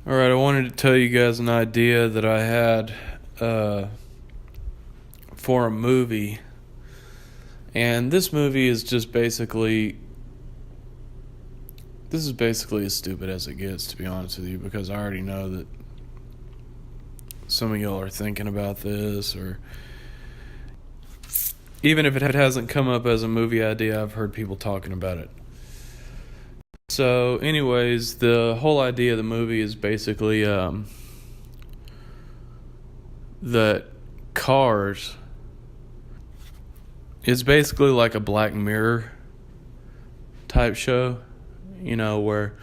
All right, I wanted to tell you guys an idea that I had for a movie. And this movie is just basically this is basically as stupid as it gets, to be honest with you, because I already know that some of y'all are thinking about this, or even if it hasn't come up as a movie idea, I've heard people talking about it. So, anyways, the whole idea of the movie is basically that cars it's basically like a Black Mirror type show, where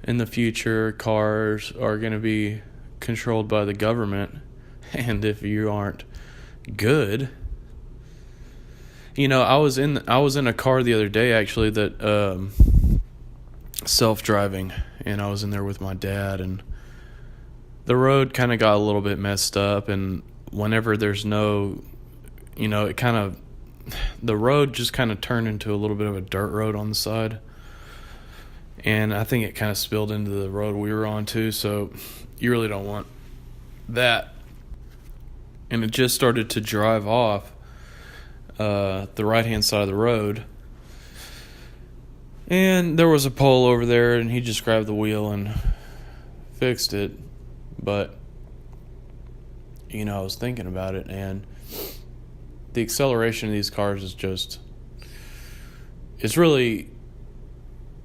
in the future cars are going to be controlled by the government, and if you aren't good, I was in a car the other day actually that self-driving, and I was in there with my dad, and the road kind of got a little bit messed up, and whenever there's no, it kind of the road just kind of turned into a little bit of a dirt road on the side. And I think it kind of spilled into the road we were on too, so you really don't want that. And it just started to drive off the right-hand side of the road. And there was a pole over there, and he just grabbed the wheel and fixed it. But, I was thinking about it, and the acceleration of these cars is just, it's really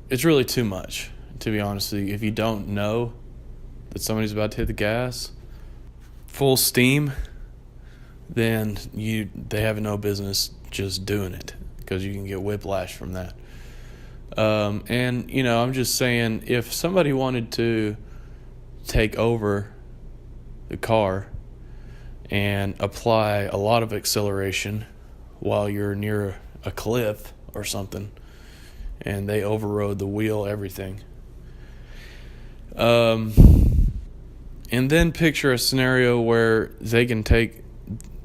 too much, to be honest with you. If you don't know that somebody's about to hit the gas full steam, then they have no business just doing it, because you can get whiplash from that. And I'm just saying, if somebody wanted to take over the car and apply a lot of acceleration while you're near a cliff or something, and they overrode the wheel, everything. And then picture a scenario where they can take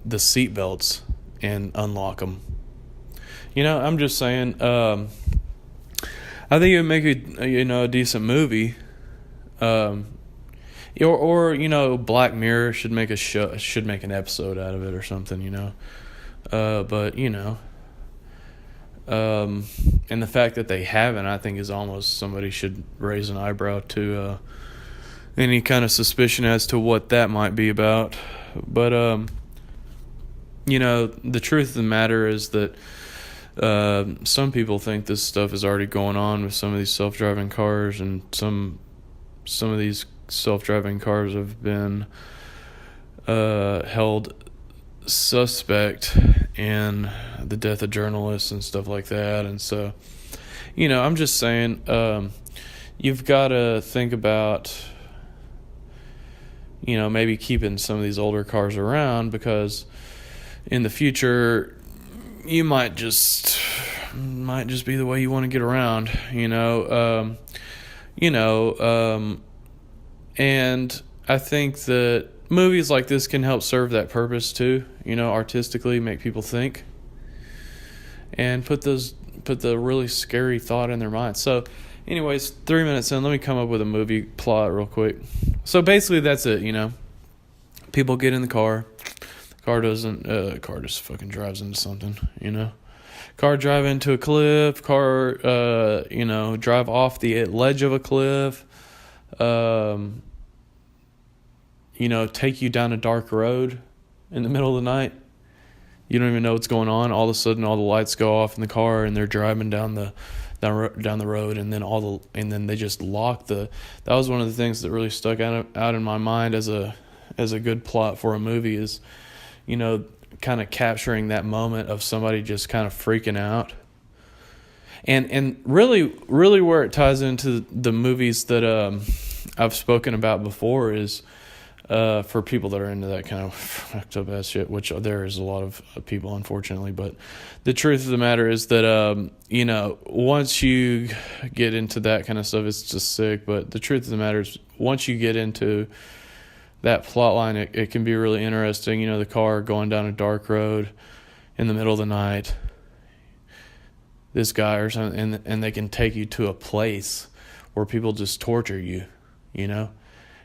the seat belts and unlock them. I'm just saying, I think it would make a decent movie. Or Black Mirror should make an episode out of it or something. And the fact that they haven't, I think, is almost, somebody should raise an eyebrow to any kind of suspicion as to what that might be about. But the truth of the matter is that some people think this stuff is already going on with some of these self-driving cars, and some of these self-driving cars have been held suspect in the death of journalists and stuff like that. And so, I'm just saying, you've got to think about, maybe keeping some of these older cars around, because in the future you might just be the way you want to get around, and I think that movies like this can help serve that purpose too, artistically make people think and put the really scary thought in their mind. So anyways, 3 minutes in, let me come up with a movie plot real quick. So basically that's it, people get in the car, car just fucking drives into something, car drive into a cliff, car drive off the ledge of a cliff, take you down a dark road in the middle of the night. You don't even know what's going on. All of a sudden, all the lights go off in the car, and they're driving down the road, and then they just lock the. That was one of the things that really stuck out in my mind as a good plot for a movie is, kind of capturing that moment of somebody just kind of freaking out. And really where it ties into the movies that I've spoken about before is for people that are into that kind of fucked up ass shit, which there is a lot of people, unfortunately. But the truth of the matter is that once you get into that kind of stuff, it's just sick. But the truth of the matter is, once you get into that plot line, it can be really interesting. The car going down a dark road in the middle of the night, this guy or something, and they can take you to a place where people just torture you,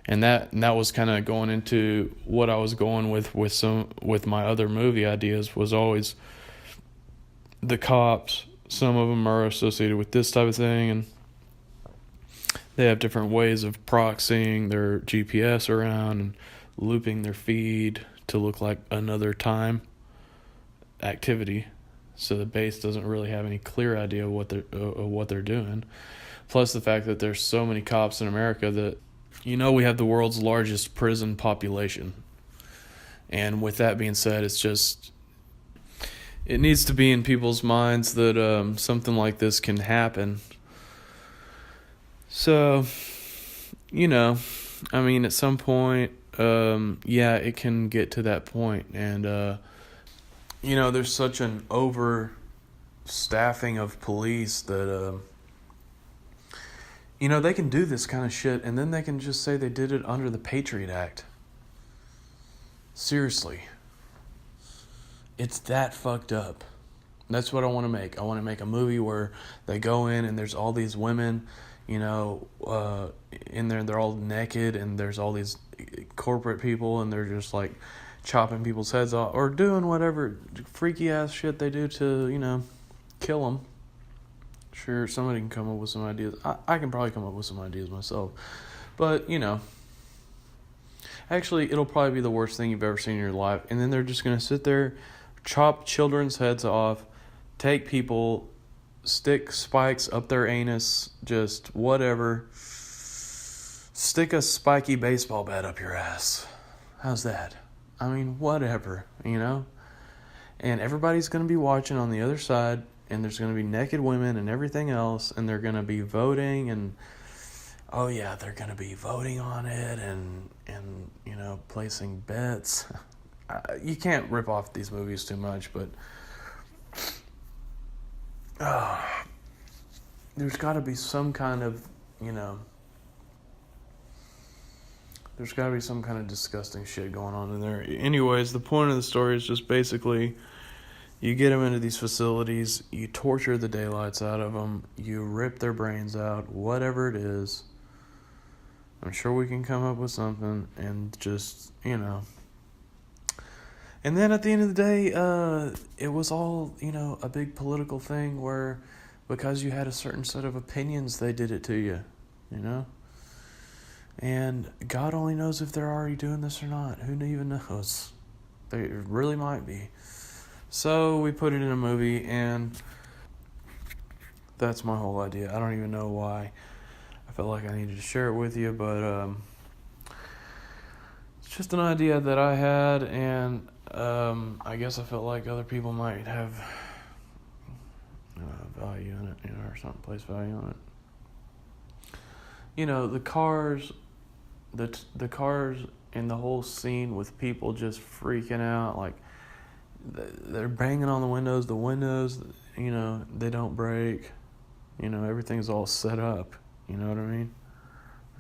And that was kind of going into what I was going with my other movie ideas, was always the cops. Some of them are associated with this type of thing, and they have different ways of proxying their GPS around and looping their feed to look like another time activity, so the base doesn't really have any clear idea of what they're doing. Plus the fact that there's so many cops in America that, we have the world's largest prison population. And with that being said, it needs to be in people's minds that something like this can happen. So, at some point, it can get to that point. And, there's such an overstaffing of police that, they can do this kind of shit, and then they can just say they did it under the Patriot Act. Seriously. It's that fucked up. That's what I want to make. I want to make a movie where they go in and there's all these women, in there, they're all naked, and there's all these corporate people, and they're just like chopping people's heads off or doing whatever freaky ass shit they do to, kill them. Sure, somebody can come up with some ideas. I can probably come up with some ideas myself. But, actually, it'll probably be the worst thing you've ever seen in your life. And then they're just going to sit there, chop children's heads off, take people, stick spikes up their anus, just whatever. Stick a spiky baseball bat up your ass. How's that? Whatever, And everybody's going to be watching on the other side, and there's going to be naked women and everything else, and they're going to be voting, and they're going to be voting on it and placing bets. You can't rip off these movies too much, but there's got to be some kind of, there's got to be some kind of disgusting shit going on in there. Anyways, the point of the story is just basically, you get them into these facilities, you torture the daylights out of them, you rip their brains out, whatever it is. I'm sure we can come up with something, and just, And then at the end of the day, it was all, a big political thing where, because you had a certain set of opinions, they did it to you, And God only knows if they're already doing this or not. Who even knows? They really might be. So we put it in a movie, and that's my whole idea. I don't even know why I felt like I needed to share it with you, but it's just an idea that I had, and I guess I felt like other people might have value in it, or something, place value on it. The cars, the cars in the whole scene with people just freaking out, like they're banging on the windows, they don't break, everything's all set up, you know what I mean?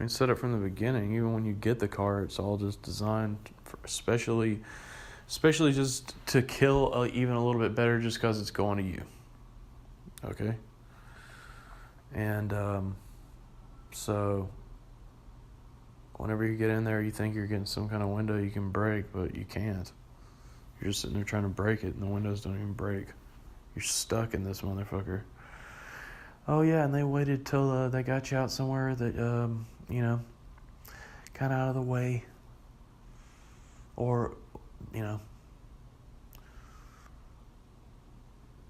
Set up from the beginning. Even when you get the car, it's all just designed for especially just to kill even a little bit better, just because it's going to you. Okay? And so whenever you get in there, you think you're getting some kind of window you can break, but you can't. You're just sitting there trying to break it, and the windows don't even break. You're stuck in this motherfucker. Oh yeah, and they waited till they got you out somewhere that kind of out of the way, or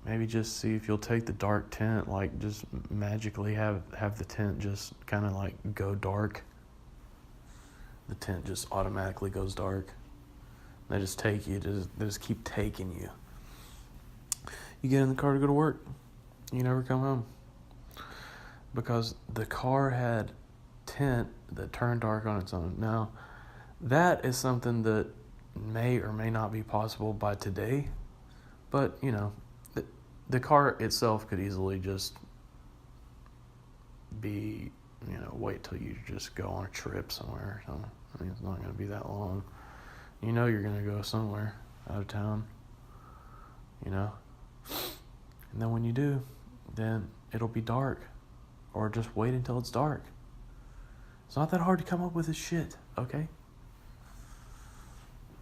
maybe just see if you'll take the dark tint, like just magically have the tint just kind of like go dark. The tint just automatically goes dark. They just take you, they just keep taking you. You get in the car to go to work, you never come home. Because the car had tint that turned dark on its own. Now, that is something that may or may not be possible by today. But, the car itself could easily just be, wait till you just go on a trip somewhere or something. It's not going to be that long. You're going to go somewhere out of town, And then when you do, then it'll be dark. Or just wait until it's dark. It's not that hard to come up with this shit, okay?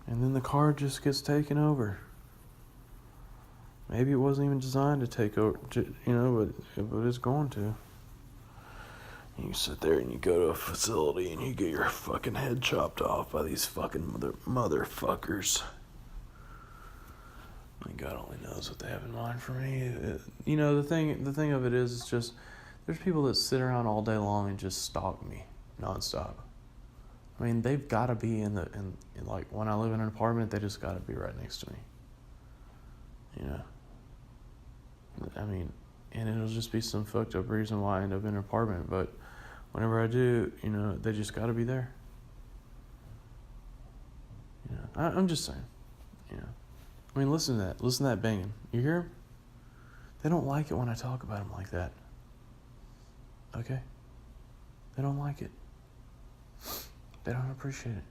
And then the car just gets taken over. Maybe it wasn't even designed to take over, but it's going to. You sit there and you go to a facility and you get your fucking head chopped off by these fucking motherfuckers. And God only knows what they have in mind for me. The thing of it is, it's just, there's people that sit around all day long and just stalk me nonstop. I mean, they've got to be in like, when I live in an apartment, they just got to be right next to me. I mean, and it'll just be some fucked up reason why I end up in an apartment, but whenever I do, they just got to be there. I'm just saying, I mean, listen to that banging. You hear 'em? They don't like it when I talk about them like that. Okay? They don't like it. They don't appreciate it.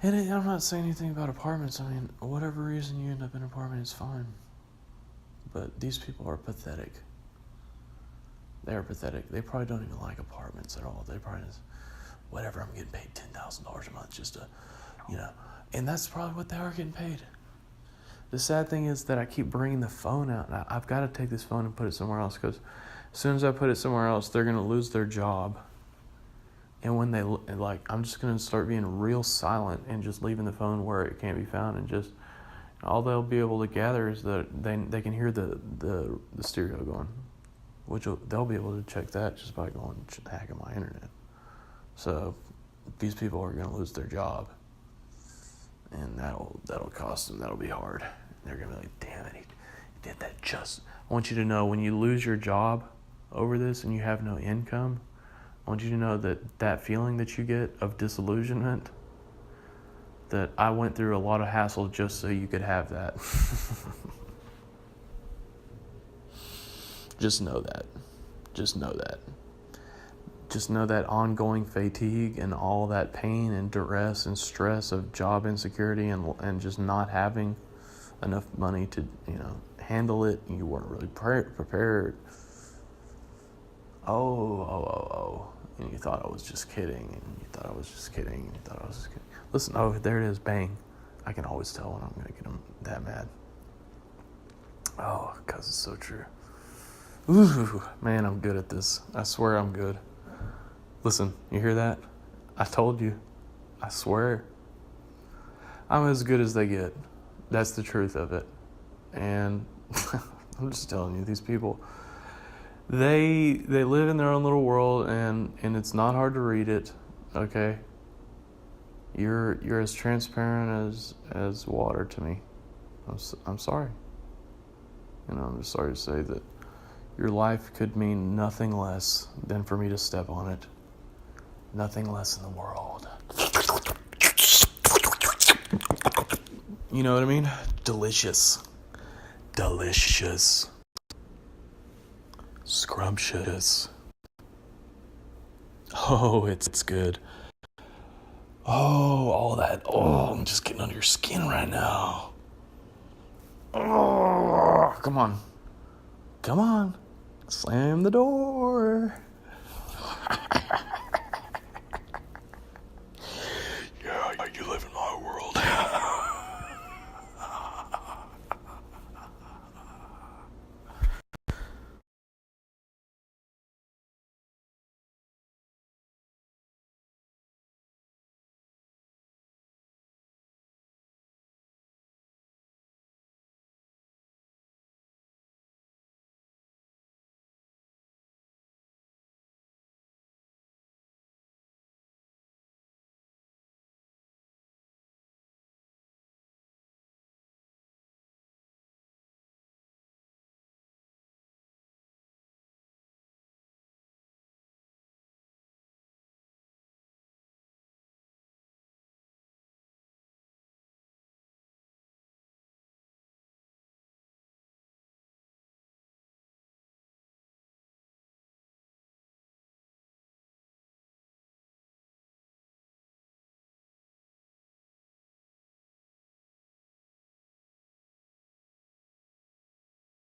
And I'm not saying anything about apartments. I mean, whatever reason you end up in an apartment is fine. But these people are pathetic. They are pathetic. They probably don't even like apartments at all. They probably just, whatever, I'm getting paid $10,000 a month just to, And that's probably what they are getting paid. The sad thing is that I keep bringing the phone out. And I've got to take this phone and put it somewhere else, because as soon as I put it somewhere else, they're going to lose their job. And when I'm just going to start being real silent and just leaving the phone where it can't be found, and just, all they'll be able to gather is that they can hear the stereo going, which they'll be able to check that just by going hacking my internet. So these people are going to lose their job, and that'll cost them. That'll be hard. They're going to be like, damn it, he did that just. I want you to know, when you lose your job over this and you have no income, I want you to know that feeling that you get of disillusionment, that I went through a lot of hassle just so you could have that. Just know that. Just know that. Just know that ongoing fatigue and all that pain and duress and stress of job insecurity and just not having enough money to, handle it. You weren't really prepared. Oh. And you thought I was just kidding, Listen, there it is, bang. I can always tell when I'm going to get them that mad. Oh, because it's so true. Ooh, man, I'm good at this. I swear I'm good. Listen, you hear that? I told you. I swear. I'm as good as they get. That's the truth of it. And I'm just telling you, these people, they live in their own little world, and it's not hard to read it, okay? You're as transparent as water to me. I'm sorry. I'm just sorry to say that your life could mean nothing less than for me to step on it. Nothing less in the world. You know what I mean? Delicious. Scrumptious. Oh, it's good. Oh, all that. Oh, I'm just getting under your skin right now. Oh, come on. Slam the door.